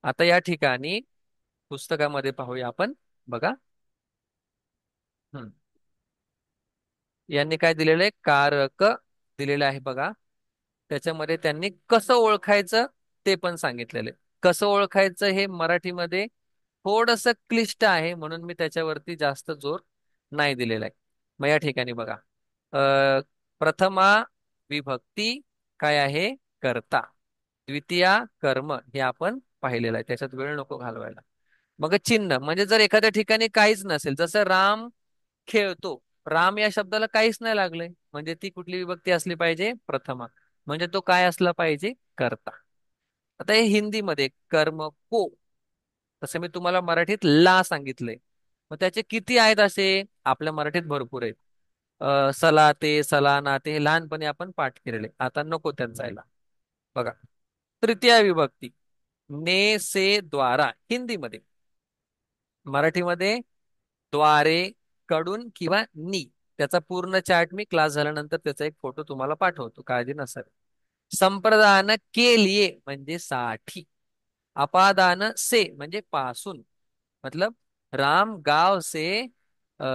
आता या ठिकाणी पुस्तकामध्ये पाहूया आपण. बघा. हम्म. यांनी काय दिलेलं आहे? कारक दिलेलं आहे बघा. त्याच्यामध्ये त्यांनी कसं ओळखायचं ते पण सांगितलेलं आहे. कसं ओळखायचं हे मराठीमध्ये थोडस क्लिष्ट आहे, म्हणून मी त्याच्यावरती जास्त जोर नाही दिलेला आहे. मग या ठिकाणी बघा. प्रथमा विभक्ती काय आहे? कर्ता. द्वितीया कर्म हे आपण पाहिलेलं आहे, त्याच्यात वेळ नको घालवायला. मग चिन्ह म्हणजे जर एखाद्या ठिकाणी काहीच नसेल, जसं राम खेळतो, राम या शब्दाला काहीच नाही लागलंय, म्हणजे ती कुठली विभक्ती असली पाहिजे? प्रथमा. म्हणजे तो काय असला पाहिजे? कर्ता. आता हे हिंदीमध्ये कर्म को, तसं मी तुम्हाला मराठीत ला सांगितलंय. मग त्याचे किती आहेत असे? आपल्या मराठीत भरपूर आहेत. सला ते, सला ना ते, हे लहानपणी आपण पाठ केलेले, आता नको त्यात जायला. बघा. तृतीय विभक्ती ने से द्वारा हिंदीमध्ये. मराठीमध्ये द्वारे, कडून किंवा नी. त्याचा पूर्ण चार्ट मी क्लास झाल्यानंतर त्याचा एक फोटो तुम्हाला पाठवतो, काळजी नसावी. संप्रदान के लिए म्हणजे साठी. अपादान से म्हणजे पासून. मतलब राम गाव से अ,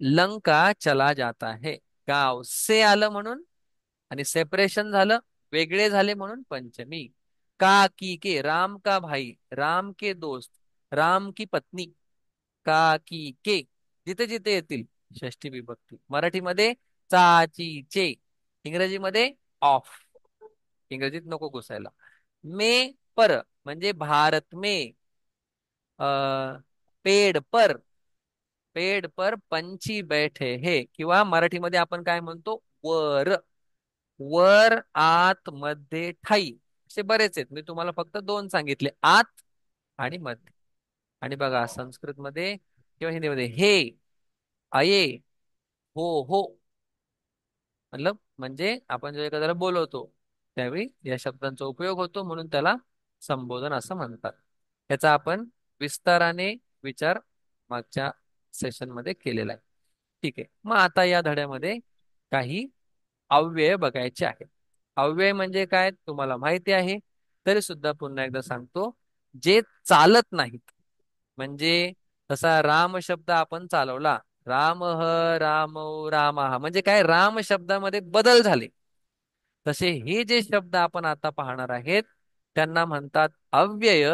लंका चला जाता है. गाव से आलं म्हणून, आणि सेपरेशन झालं, वेगळे झाले म्हणून पंचमी. का की के, राम का भाई, राम के दोस्त, राम की पत्नी. का की के जिथे जिथे येतील षष्ठी विभक्ती. मराठीमध्ये चाची चे, इंग्रजीमध्ये ऑफ. इंग्रजीत नको घुसायला. मे पर म्हणजे भारत में. पेड़ पर, पेड़ पर पंछी बैठे है, किंवा मराठीमध्ये आपण काय म्हणतो? वर. वर, आत, मध्ये, ठाई, असे बरेच आहेत. मी तुम्हाला फक्त दोन सांगितले, आत आणि मध्ये. आणि बघा संस्कृतमध्ये किंवा हिंदीमध्ये हे, अये, हो हो. मतलब म्हणजे आपण जेव्हा एखाद्याला बोलवतो त्यावेळी या शब्दांचा उपयोग होतो, म्हणून त्याला संबोधन असं म्हणतात. याचा आपण विस्ताराने विचार मागच्या सेशन मध्ये केलेला आहे. ठीक आहे. मग आता या धड्यामध्ये काही अव्यय बघायचे आहेत. अव्यय म्हणजे काय तुम्हाला माहिती आहे, तरी सुद्धा पुन्हा एकदा सांगतो. जे चालत नाहीत. म्हणजे तसा राम शब्द आपण चालवला, राम राम रामः, म्हणजे काय? राम शब्दामध्ये बदल झाले. तसे हे जे शब्द आपण आता पाहणार आहेत त्यांना म्हणतात अव्यय,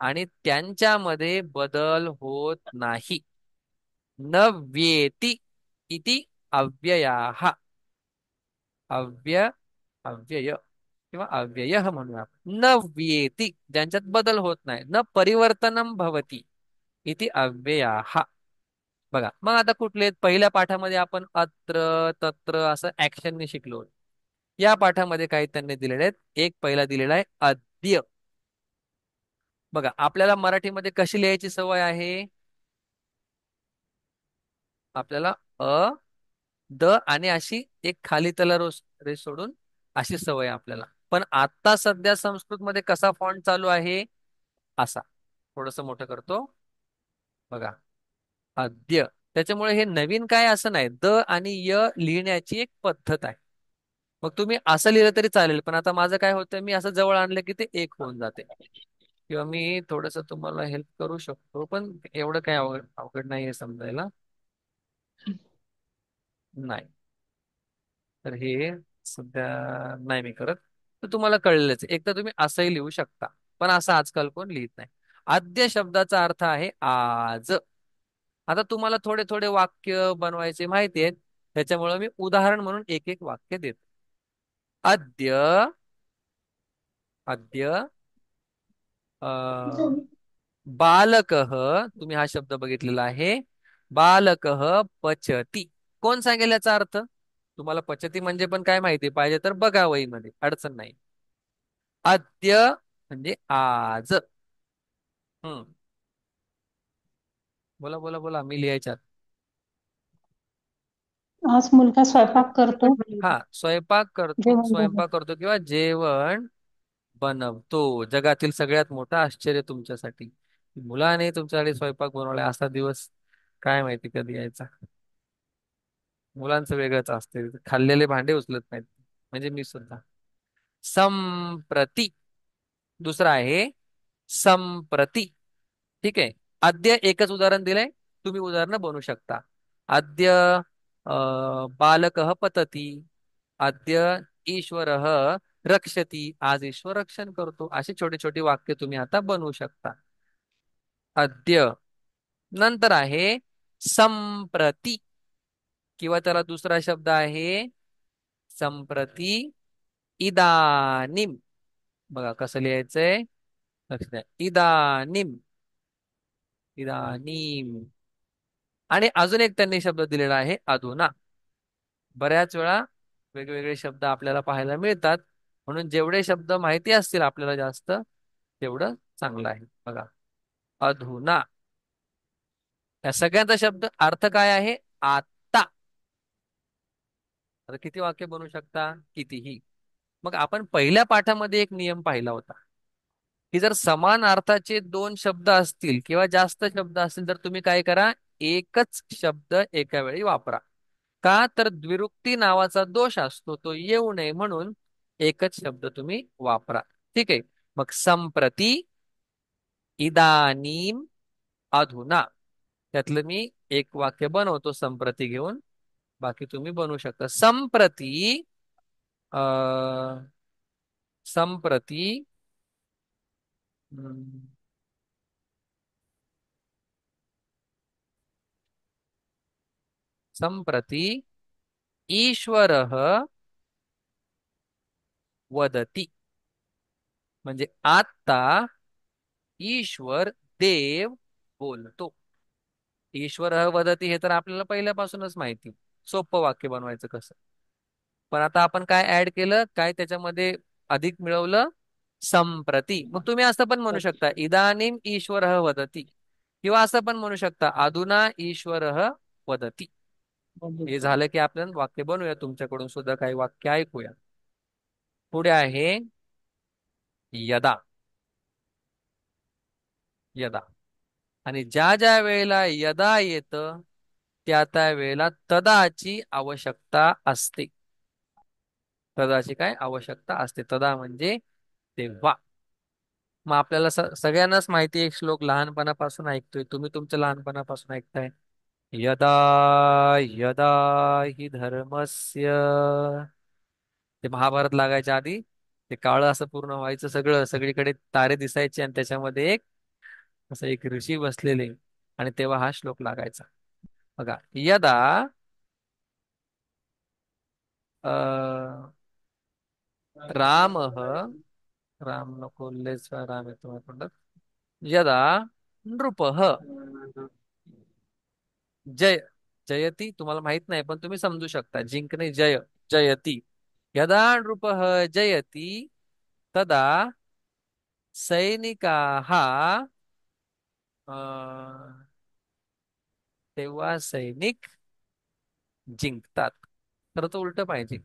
आणि त्यांच्यामध्ये बदल होत नाही. न व्येति इति अव्ययाः. अव्यय, अव्यय किंवा अव्यय म्हणूया आपण. न व्येति ज्यांच्यात बदल होत नाही, न परिवर्तनम भवति इति अव्ययाः. बघा. मग आता कुठले आहेत? पहिल्या पाठामध्ये आपण अत्र तत्र असं ऍक्शनने शिकलो. या पाठामध्ये काही त्यांनी दिलेले आहेत. एक पहिला दिलेला आहे अद्य. बघा, आपल्याला मराठीमध्ये कशी लिहायची सवय आहे? आपल्याला अ, द आणि अशी एक खाली त्याला रेष सोडून अशी सवय आहे आपल्याला. पण आता सध्या संस्कृतमध्ये कसा फॉन्ट चालू आहे? असा. थोडस मोठं करतो. बघा. अद्य. त्याच्यामुळे हे नवीन काय असं नाही. द आणि य लिहिण्याची एक पद्धत आहे. मग तुम्ही असं लिहिलं तरी चालेल, पण आता माझं काय होतं, मी असं जवळ आणलं की ते एक होऊन जाते. किंवा मी थोडस तुम्हाला हेल्प करू शकतो, पण एवढं काय अवघड अवघड नाही आहे समजायला. नाही. तर हे सध्या नाही मी करत. तर तुम्हाला कळलेलंच आहे. एक तर तुम्ही असंही लिहू शकता, पण असं आजकाल कोण लिहित नाही. आद्य शब्दाचा अर्थ आहे आज. आता तुम्हाला थोडे थोडे वाक्य बनवायचे माहिती आहेत, त्याच्यामुळे मी उदाहरण म्हणून एक एक वाक्य देतो. अद्य, अद्य बालकः, तुम्ही हा शब्द बघितलेला आहे. बालकः पचती. कोण सांगेल याचा अर्थ? तुम्हाला पचती म्हणजे पण काय माहिती पाहिजे तर बघा वहीमध्ये, अडचण नाही. अद्य म्हणजे आज. हम्म. बोला बोला बोला, मी लिहायच्यात. आज मुलगा स्वयंपाक करतो. हा, स्वयंपाक करतो, जेवण बनव. स्वयंपाक करतो किंवा जेवण बनवतो. जगातील सगळ्यात मोठं आश्चर्य तुमच्यासाठी, मुलाने तुमच्यासाठी स्वयंपाक बनवलाय. असा दिवस काय माहिती कधी यायचा. मुलांचं वेगळंच असते, खाल्लेले भांडे उचलत नाहीत, म्हणजे मी सुद्धा. संप्रती. दुसरा आहे संप्रती. ठीक आहे. अद्य एकच उदाहरण दिलंय. तुम्ही उदाहरणं बनवू शकता. अद्य बालकः पतती. अद्य ईश्वरः रक्षती. आज ईश्वर रक्षण करतो. अशी छोटी छोटी वाक्य तुम्ही आता बनवू शकता. अद्य नंतर आहे संप्रती, किंवा त्याला दुसरा शब्द आहे संप्रती इदानीम. बघा कसं लिहायचंय, लक्ष द्या. इदानीम, इदानीम. आणि अजून एक त्यांनी शब्द दिलेला आहे अधुना. बऱ्याच वेळा वेगवेगळे शब्द आपल्याला पाहायला मिळतात, म्हणून जेवढे शब्द माहिती असतील आपल्याला जास्त, तेवढं चांगलं आहे. बघा, अधुना या सगळ्यांचा शब्द अर्थ काय आहे? आता. आता किती वाक्य बनवू शकता? कितीही. मग आपण पहिल्या पाठामध्ये एक नियम पाहिला होता, की जर समान अर्थाचे दोन शब्द असतील किंवा जास्त शब्द असतील तर तुम्ही काय करा, एकच शब्द एका वेळी वापरा. का तर द्विरुक्ती नावाचा दोष असतो, तो येऊ नये म्हणून एकच शब्द तुम्ही वापरा. ठीक आहे. मग संप्रती, इदानीम, अधुना. त्यातलं मी एक वाक्य बनवतो संप्रती घेऊन, बाकी तुम्ही बनवू शकता. संप्रती, अ संप्रती, हम्म, संप्रती ईश्वरः वदती. म्हणजे आता ईश्वर, देव बोलतो. ईश्वर वदती हे तर आपल्याला पहिल्यापासूनच माहिती. सोपं वाक्य बनवायचं कसं. पण आता आपण काय ऍड केलं, काय त्याच्यामध्ये अधिक मिळवलं? संप्रती. मग तुम्ही असं पण म्हणू शकता, इदानीम ईश्वर वदती, किंवा असं पण म्हणू शकता, अधुना ईश्वर वदती. हे झालं की आपण वाक्य बनवूया. तुमच्याकडून सुद्धा काही वाक्य ऐकूया. पुढे आहे यदा. यदा. आणि ज्या ज्या वेळेला यदा येतं, त्या त्या वेळेला तदाची आवश्यकता असते. तदाची काय आवश्यकता असते? तदा म्हणजे तेव्हा. मग आपल्याला सगळ्यांनाच माहिती आहे, एक श्लोक लहानपणापासून ऐकतोय, तुम्ही तुमच्या लहानपणापासून ऐकताय. यदा यदा हि धर्मस्य. ते महाभारत लागायच्या आधी ते काळं असं पूर्ण व्हायचं, सगळं सगळीकडे तारे दिसायचे, आणि त्याच्यामध्ये एक असं एक ऋषी बसलेले, आणि तेव्हा हा श्लोक लागायचा. बघा, यदा राम, राम नको, लयच वेळा राम येतो माझ्या तोंडात. यदा नृपः जय, जयती तुम्हाला माहित नाही पण तुम्ही समजू शकता, जिंकणे, जय, जयती. यदा नृपः जयती तदा सैनिकाः, तेव्हा सैनिक जिंकतात. तर तो उलट पाहिजे.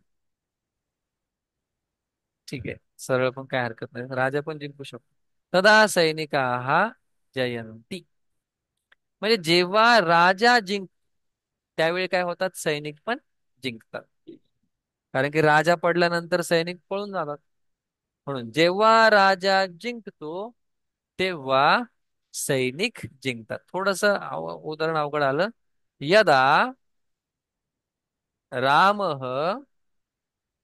ठीक आहे, सरळ पण काय हरकत नाही, राजा पण जिंकू शकतो. तदा सैनिकाः जयंती. म्हणजे जेव्हा राजा त्यावेळी काय होतात? सैनिक पण जिंकतात. कारण की राजा पडल्यानंतर सैनिक पळून जातात. म्हणून जेव्हा राजा जिंकतो तेव्हा सैनिक जिंकतात. थोडस उदाहरण अवघड आलं. यदा रामः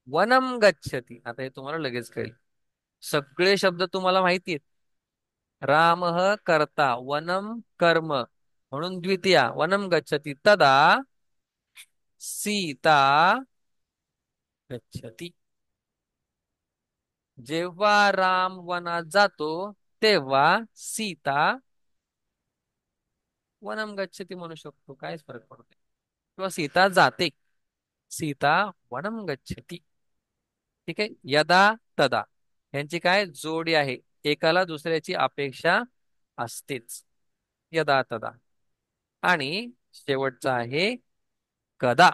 वनम गच्छति. आता हे तुम्हाला लगेच कळेल. सगळे शब्द तुम्हाला माहिती आहेत. रामः कर्ता, वनम कर्म, म्हणून द्वितीया वनम गच्छति तदा सीता गच्छति. जेव्हा राम वनात जातो तेव्हा सीता वनम गच्छति म्हणू शकतो. कायच फरक पडतो. किंवा सीता जाते, सीता वनम गच्छति. ठीक आहे. यदा तदा यांची काय जोडी आहे, एकाला दुसऱ्याची अपेक्षा असतेच. यदा तदा. आणि शेवटचा आहे कदा.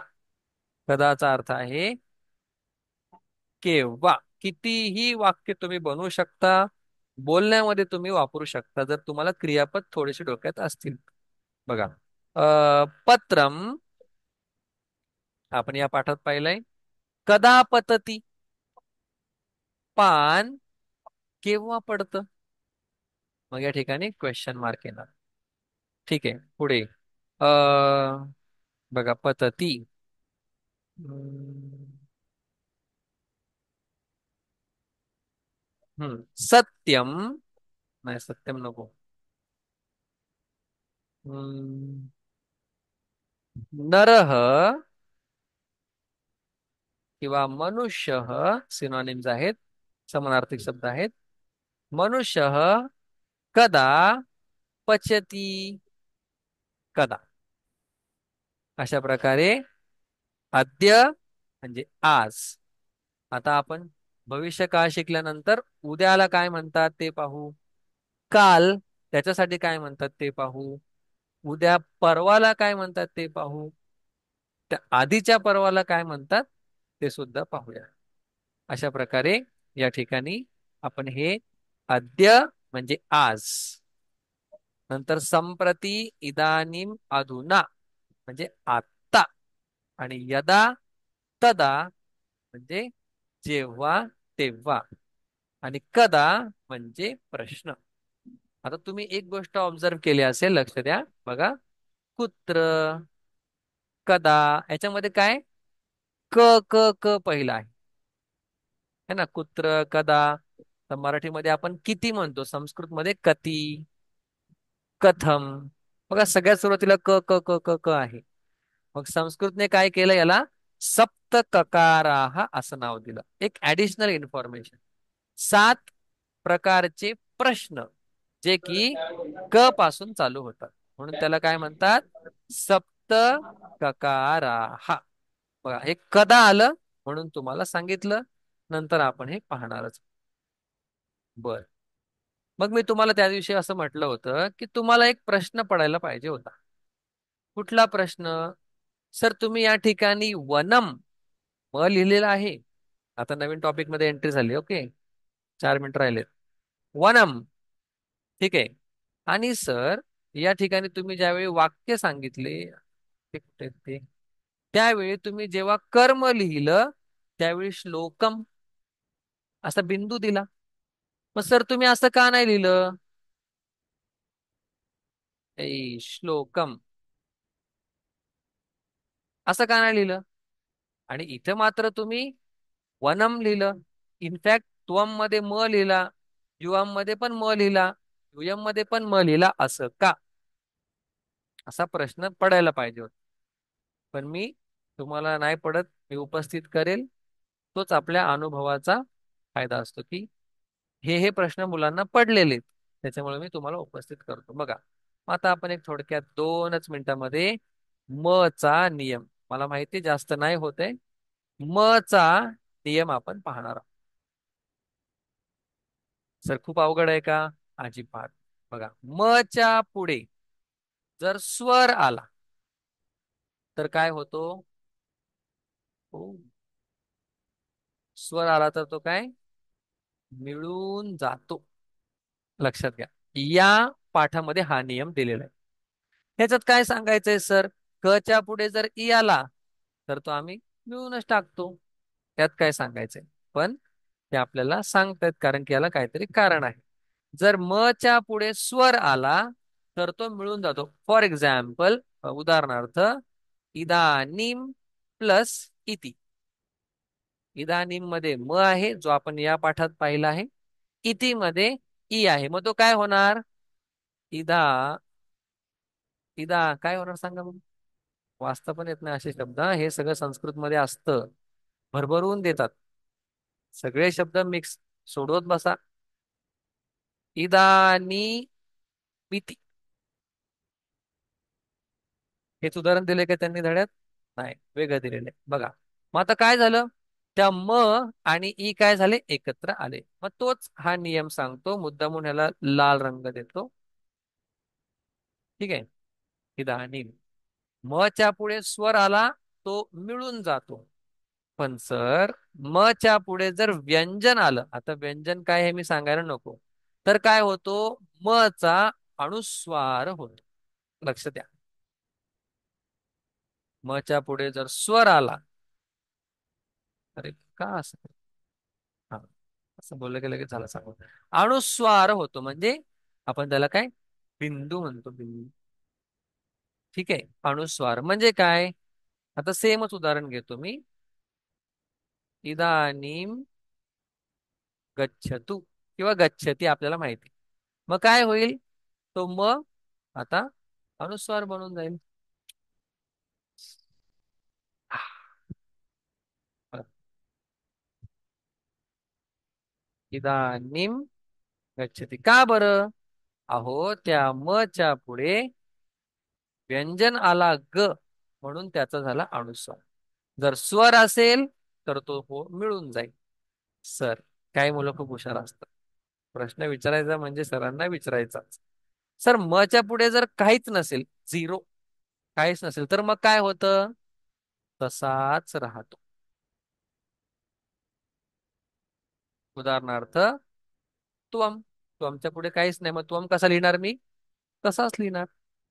कदाचा अर्थ आहे केव्हा. कितीही वाक्य तुम्ही बनवू शकता, बोलण्यामध्ये तुम्ही वापरू शकता, जर तुम्हाला क्रियापद थोडेसे डोक्यात असतील. बघा, पत्रम आपण या पाठात पाहिलंय. कदा पतती, पान केव्हा पडतं? मग या ठिकाणी क्वेश्चन मार्क येणार. ठीक आहे, पुढे बघा पतती. हम्म, सत्यम. नाही, सत्यम नको. हम्म, नरः किंवा मनुष्य सिनोनिम्स आहेत, समानार्थी शब्द आहेत. मनुष्य कदा पचती. कदा. अशा प्रकारे अद्य म्हणजे आज. आता आपण भविष्य काळ शिकल्यानंतर उद्याला काय म्हणतात ते पाहू. काल त्याच्यासाठी काय म्हणतात ते पाहू. उद्या परवाला काय म्हणतात ते पाहू. त्या आधीच्या परवाला काय म्हणतात ते सुद्धा पाहूया. अशा प्रकारे या ठिकाणी आपण हे अद्य म्हणजे आज, नंतर संप्रती, इदानीम, अधुना म्हणजे आत्ता, आणि यदा, तदा म्हणजे जेव्हा, तेव्हा, आणि कदा म्हणजे प्रश्न. आता तुम्ही एक गोष्ट ऑब्झर्व केली असेल, लक्ष द्या बघा. कुत्र, कदा, याच्यामध्ये काय क क क पहिला आहे, है ना. कुत्र, कदा. तर मराठीमध्ये आपण किती म्हणतो, संस्कृतमध्ये कती, कथम. बघा सगळ्यात सुरुवातीला क क क क क आहे. मग संस्कृतने काय केलं, याला सप्त ककाराह असं नाव दिलं. एक ऍडिशनल इन्फॉर्मेशन. 7 प्रकारचे प्रश्न जे की क पासून चालू होतात, म्हणून त्याला काय म्हणतात, सप्त ककाराह. बघा हे कदा आलं म्हणून तुम्हाला सांगितलं, नंतर आपण हे पाहणारच. बर. मग मी तुम्हाला त्या दिवशी असं म्हटलं होतं की तुम्हाला एक प्रश्न पडायला पाहिजे होता. कुठला प्रश्न? सर तुम्ही या ठिकाणी वनम म लिहिलेला आहे. आता नवीन टॉपिक मध्ये एंट्री झाली. ओके, 4 मिनिट राहिलेत. वनम. ठीक आहे. आणि सर या ठिकाणी तुम्ही ज्यावेळी वाक्य सांगितले, ते कुठे आहेत ते, त्यावेळी तुम्ही जेव्हा कर्म लिहिलं त्यावेळी श्लोकम असा बिंदू दिला. मग सर तुम्ही असं का नाही लिहिलं, श्लोकम असं का नाही लिहिलं? आणि इथं मात्र तुम्ही वनम लिहिलं. इनफॅक्ट त्वम मध्ये म लिहिला, युवम मध्ये पण म लिहिला, युयम मध्ये पण म लिहिला. असं का? असा प्रश्न पडायला पाहिजे होता. पण मी तुम्हाला नाही पडत, मी उपस्थित करेल. तोच आपल्या अनुभवाचा फायदा असतो की हे प्रश्न मुलांना पडलेले आहेत. त्याच्यामुळे मी तुम्हाला उपस्थित करतो. बघा आता आपण एक थोडक्यात 2च मिनिटांमध्ये म चा नियम, मला माहिती जास्त नाही होते, म चा नियम आपण पाहणार आहोत. सर खूप अवघड आहे का? अजिबात. बघा म च्या पुढे जर स्वर आला तर काय होतो? हो, स्वर आला तर तो काय मिळून जातो. लक्षात घ्या, या पाठामध्ये हा नियम दिलेला आहे. ह्याच्यात काय सांगायचंय सर, क च्या पुढे जर ई आला तर तो आम्ही मिळूनच टाकतो. त्यात काय सांगायचंय, पण ते आपल्याला सांगतायत कारण की याला काहीतरी कारण आहे. जर म च्या पुढे स्वर आला तर तो मिळून जातो. फॉर एक्झाम्पल, उदाहरणार्थ, इदानीम प्लस इति. इदानीम मध्ये म आहे जो आपण या पाठात पाहिला आहे, इति मध्ये ई आहे. मग तो काय होणार? इदा. इदा काय होणार सांगा मग. वाचता पण येत नाही असे शब्द, हे सगळं संस्कृत मध्ये असतं, भरभरून देतात. सगळे शब्द मिक्स, सोडवत बसा. इदानी मिती. हेच उदाहरण दिले का त्यांनी धड्यात? नाही, वेगळं दिलेलं आहे. बघा मग आता काय झालं, त्या म आणि ई काय झाले, एकत्र आले. मग तोच हा नियम सांगतो, मुद्दामून ह्याला लाल रंग देतो. ठीक आहे. इदानी म च्या पुढे स्वर आला तो मिळून जातो. पण सर म च्या पुढे जर व्यंजन आलं, आता व्यंजन काय हे मी सांगायला नको, तर काय होतो, म चा अनुस्वार होतो. लक्ष द्या, म च्या पुढे जर स्वर आला, अरे का असं, हा असं बोललं की लगेच झालं सांगू, अनुस्वार होतो. म्हणजे आपण त्याला काय बिंदू म्हणतो, बिंदू. ठीक आहे. अनुस्वार म्हणजे काय? आता सेमच उदाहरण घेतो मी. इदानीम गच्छतु किंवा गच्छती आपल्याला माहिती. मग काय होईल? तो म आता अनुस्वार बनून जाईल. इदानीम गच्छती का बरं? अहो, त्या म च्या पुढे व्यंजन आला ग, म्हणून त्याचा झाला अनुस्वार. जर स्वर असेल तर तो हो मिळून जाईल. सर, काही मुलं खूप हुशार असतात. प्रश्न विचारायचा म्हणजे सरांना विचारायचाच. सर, म च्या पुढे जर काहीच नसेल, झिरो, काहीच नसेल, तर मग काय होतं? तसाच राहतो. उदाहरणार्थ, त्वम. त्वमच्या पुढे काहीच नाही, मग त्वम कसा लिहिणार मी? तसाच लिहिणार.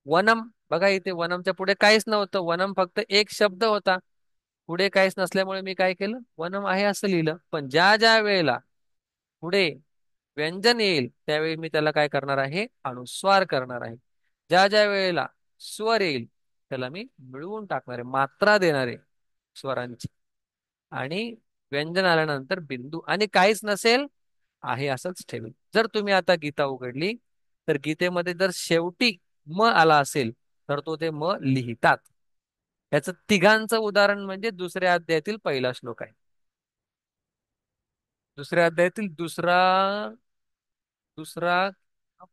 वनम, बघा इथे वनमच्या पुढे काहीच नव्हतं, वनम फक्त एक शब्द होता. पुढे काहीच नसल्यामुळे मी काय केलं? वनम आहे असं लिहिलं. पण ज्या ज्या वेळेला पुढे व्यंजन येईल त्यावेळी मी त्याला काय करणार आहे? अनुस्वार करणार आहे. ज्या ज्या वेळेला स्वर येईल त्याला मी मिळवून टाकणार आहे, मात्रा देणार आहे स्वरांची. आणि व्यंजन आल्यानंतर बिंदू, आणि काहीच नसेल आहे असंच ठेवेल. जर तुम्ही आता गीता उघडली तर गीतेमध्ये जर शेवटी म आला असेल तर तो ते म लिहितात. याचं तिघांचं उदाहरण म्हणजे दुसऱ्या अध्यायातील पहिला श्लोक आहे. दुसऱ्या अध्यायातील दुसरा दुसरा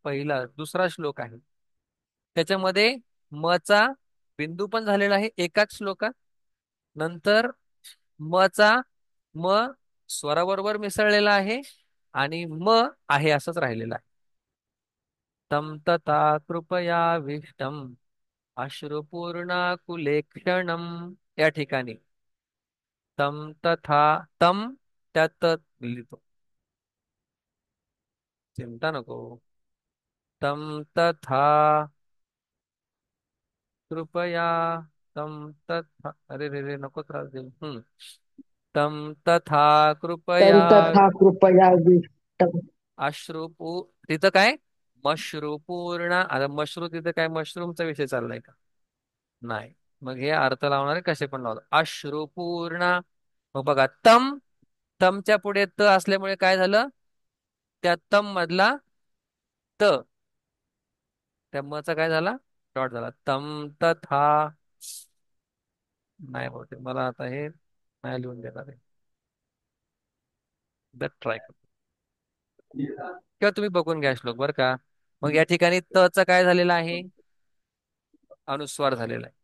पहिला दुसरा श्लोक आहे. त्याच्यामध्ये म चा बिंदू पण झालेला आहे एकाच श्लोकात. नंतर म चा म स्वराबरोबर मिसळलेला आहे, आणि म आहे असंच राहिलेला आहे. तम तथा कृपयाविष्टम अश्रुपूर्णाकुलेक्षणम, या ठिकाणी तम तथा, तम त्यात लिहितो, चिंता नको. तम तथा कृपया, तम तथा, अरे रे रे, नको त्रास देऊ. तम तथा तं कृपया तथा कृपयाविष्टम्. अश्रुपू, तिथं काय? मश्रुपूर्ण. आता मशरू तिथं काय मशरूमचा विषय चाललाय का? नाही. मग हे अर्थ लावणारे कसे पण लावतात. अश्रुपूर्ण. मग बघा, तम, तमच्या पुढे त असल्यामुळे काय झालं? त्या तम मधला त, त्या म चा काय झाला? डॉट झाला. तम तथा. नाही होते मला आता हे नाही लिहून देणार आहे. ट्राय करतो किंवा तुम्ही बघून घ्या श्लोक बरं का. मग या ठिकाणी त चा काय झालेला आहे? अनुस्वार झालेला आहे.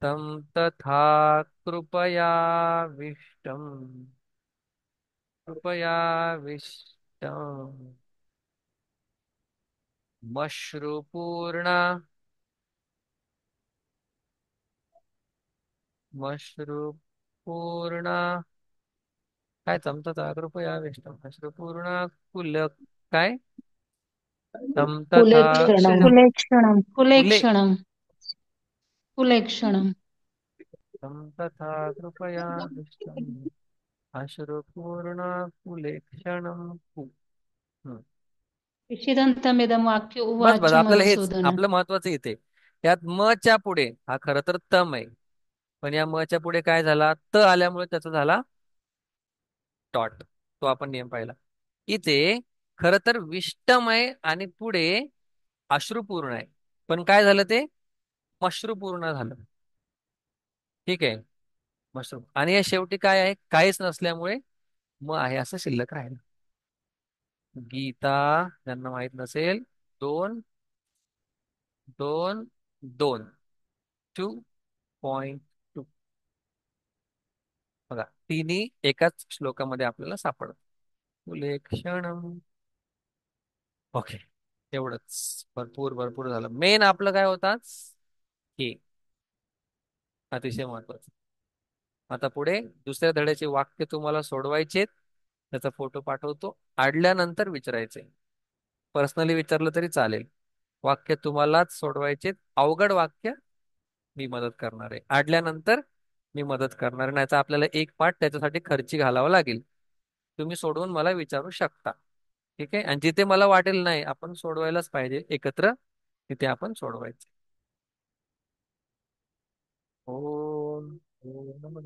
तम तथा कृपयाविष्टम, कृपयाविष्टम मश्रुपूर्ण, मश्रुपूर्ण, काय तम तथा कृपयाविष्टम मश्रुपूर्ण कुल, काय तम तथा कुलेक्षणम्. कुलेक्षणम कुले, कुलेक्षणम कुलेक्षणम. तम तथा कृपयाविष्टम अश्रुपूर्ण कुलेक्षणम हम्म. इशिदन्तमिदं वाक्य बस बस, उवाच आपल्याला हेच मधुसूदन. आपलं महत्वाचं इथे. यात म च्या पुढे हा खरं तर तम आहे, पण या म च्या पुढे काय झाला? त आल्यामुळे त्याचा झाला डॉट. तो आपण नियम पाहिला. इथे खरं तर विष्टम आहे आणि पुढे अश्रुपूर्ण आहे, पण काय झालं ते? मश्रुपूर्ण झालं. ठीक आहे. मश्रू, आणि या शेवटी काय आहे? काहीच नसल्यामुळे म आहे असं शिल्लक राहिलं. गीता, ज्यांना माहित नसेल, 2, 2, 2, 2.2. बघा, तिन्ही एकाच श्लोकामध्ये आपल्याला सापडत. उल्लेखणम. ओके, एवढंच भरपूर भरपूर झालं. मेन आपलं काय होतात हे, अतिशय महत्वाचं. आता पुढे दुसऱ्या धड्याचे वाक्य तुम्हाला सोडवायचे, त्याचा फोटो पाठवतो. आडल्यानंतर विचारायचे. पर्सनली विचारलं तरी चालेल. वाक्य तुम्हालाच सोडवायचे. अवघड वाक्य मी मदत करणार आहे. आडल्यानंतर मी मदत करणार आहे. नाहीतर आपल्याला एक पाठ त्याच्यासाठी खर्ची घालावा लागेल. तुम्ही सोडवून मला विचारू शकता. ठीक आहे. आणि जिथे मला वाटेल नाही आपण सोडवायलाच पाहिजे एकत्र, तिथे आपण सोडवायचं. ओम. ओम नमः